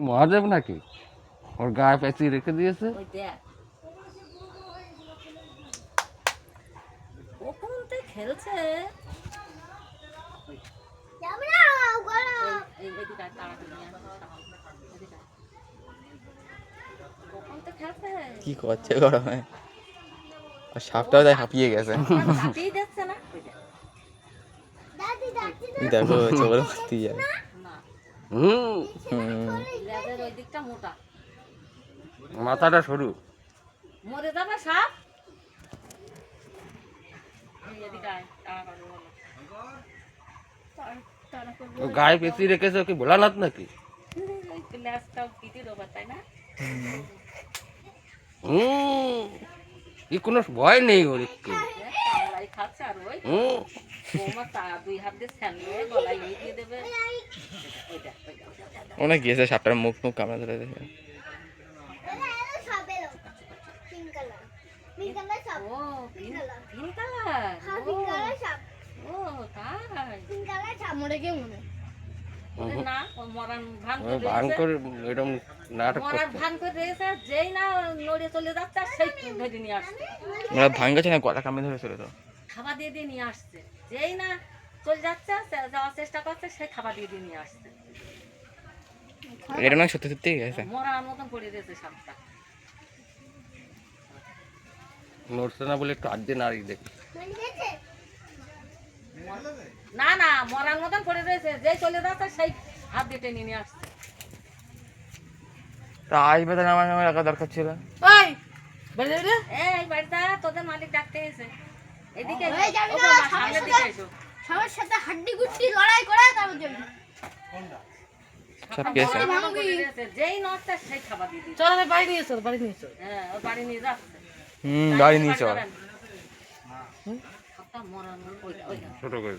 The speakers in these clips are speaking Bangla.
মহাদেব নাকি ওর গায়ে পেঁচিয়ে রেখে দিয়েছে। খেলছে কি করছে গরমে, আর সাপটাও তাই হাঁপিয়ে গেছে। দেখো চোখের মধ্যে যায়। মাথাটা সরু, মরে যাবে সাপ। গায়ে পেঁচিয়ে রেখেছে ওকে ভোলানাথ নাকি? কি কোনো ভয় নেই ওর একটু। অনেক গিয়েছে সাপটার মুখ মুখ কামড়ে ধরে দেখে। ভাঙ গেছে না, গলা কামড়ে ধরে চলে তো খাবার দিয়ে দিয়ে নিয়ে আসছে, যেই না চলে যাচ্ছে যাওয়ার চেষ্টা করছে সেই খাবার দিয়ে দিয়ে নিয়ে আসছে। এটা না সত্যি সত্যি গেছে, মরার মতন পড়ে রয়েছে সাপটা। নড়ছে না বলে একটু হাত দিয়ে নাড়িয়ে দেখি। না না মরার মতন পড়ে রয়েছে, যেই চলে যাচ্ছে সেই হাত দিয়ে টেনে নিয়ে আসছে। তা আসবে তো আমার নামে রাখা দরকার ছিল। এই বাড়িটা তোদের মালিক ডাকতে এসে এদিকে সবার সাথে হাড্ডি গুড্ডি লড়াই করে তারপর যাবি। সব পেয়েছে, যেই নড়ছে সেই খাবার দিয়ে দিচ্ছে। চল আমি বাড়ি নিয়ে চল, বাড়ি নিয়ে চল। হ্যাঁ ও বাড়ি নিয়ে যাচ্ছে। গাড়ি নিয়ে চল। ছোট করে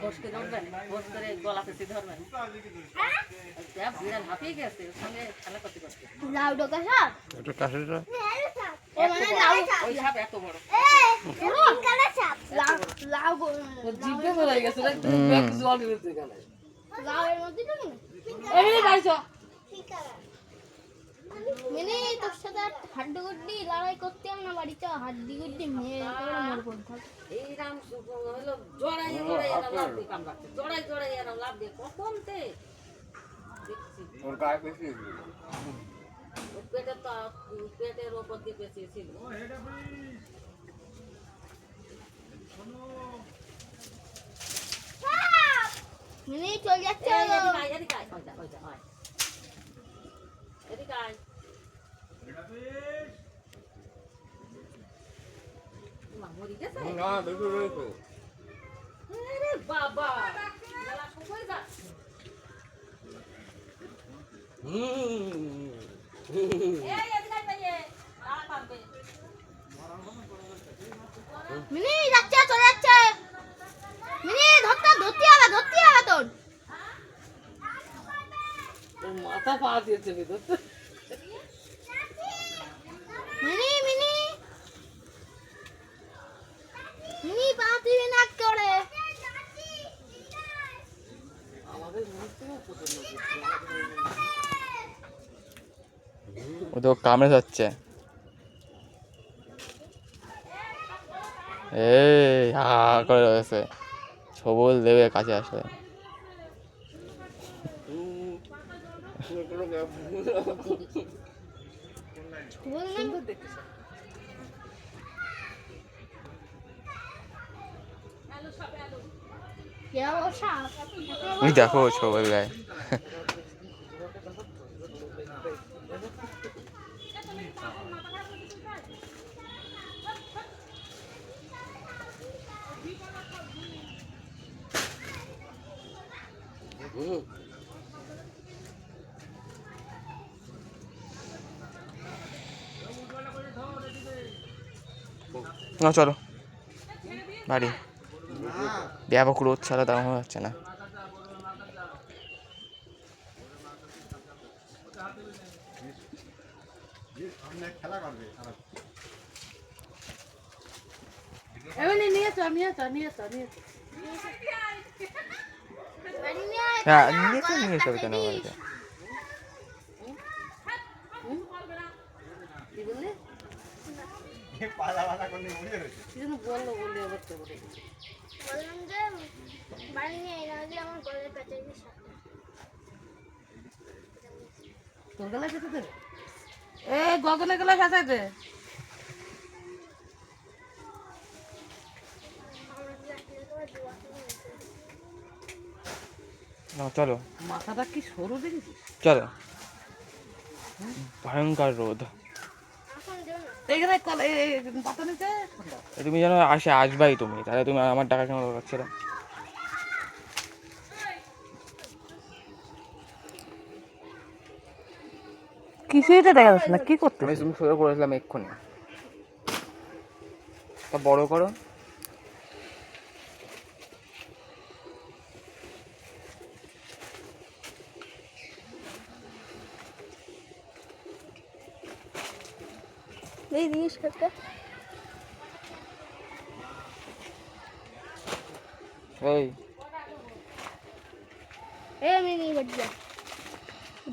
বসকে ধরবেন, বস করে গলা পেঁচে ধরবেন। বিড়াল হাঁপিয়ে গেছে, ওর সঙ্গে খেলা করতে করতে। লাউ ডোকা সাপ, একটু কাছে যা। ও মানে লাউ, ওই সাপ এত বড়। পিঙ্ক কালার সাপ, লাউ ও জিভে ধরে গেছে রে, ব্যাগ জল দিতে গেল। লাউ এর মধ্যে ঢুকে না। এমনি বাড়ি চল। পিঙ্ক কালার মানে তোর সাথে হাড্ডি গুড্ডি লড়াই করতে না, বাড়ি চ হাড্ডি গুড্ডি মেরে একেবারে মরে পড়ে থাক। এই রাম হলো জড়াই জড়াই এরা লাভ দিয়ে কামড়াচ্ছে, জড়াই জড়াই এরা লাভ দিয়ে কখন তে দেখছি। ওর গায়ে পেঁচিয়ে ওর পেটে তো পেটের ওপর দিয়ে পেঁচিয়েছিল। মানে চল যাচ্ছে এদিকে আয়, এদিকে আয়। মরি গেছে না দেখো রয়েছে। আরে বাবা মেলা সময় যাচ্ছে। এই এদিকে আয় ভাইয়ে, আর পারবে। মিনি যাচ্ছে, চলে যাচ্ছে মিনি, ধরতে হবে তোর। তোর মাথা পা দিয়েছে ভিতর। মিনি মিনি মিনি পা দিবি না করে। আমাদের মুখ থেকে পছন্দ ও তো কামড়ে যাচ্ছে। এই হা করে রয়েছে, সবল দেবে কাছে আসে। সুন্দর দেখতে। তুমি দেখো সবল গায়ে। না চলো বাড়ি, ব্যাপক রোদ ছাড়া দাম হচ্ছে না। এমনি নিয়ে চল, নিয়ে চল, নিয়ে চল, নিয়ে চল। বাড়ি নিয়ে আয়, হ্যাঁ বাবা, নিয়েছে গলার নিয়ে যাবে কাছে কেন দিস। বাড়িতে? কি বললি? কি যেন বললো বলে এবার তো বলে দিচ্ছি। বললাম যে বাড়ি নিয়ে আয়, নাহলে আমার গলার কাছে দিস। তোর গলায় ফেঁসে দে। এ গগনে গলায় ফেঁসাই দে। না চলো মাথাটা কি সরু দেখেছিস? চলো, ভয়ঙ্কর রোদ। এখন দিও না। এইখানে পাতা নিচে তুমি যেন আসবাই তুমি, তাহলে তুমি আমার টাকা কেন দরকার ছিল? কিছুই তো দেখা যাচ্ছে না, কি করতে? আমি তুমি শুরু করেছিলাম এক্ষুনি, তা বড় করো। এই দিস কাকা। এই এই আমি নিয়ে বাড়ি যা।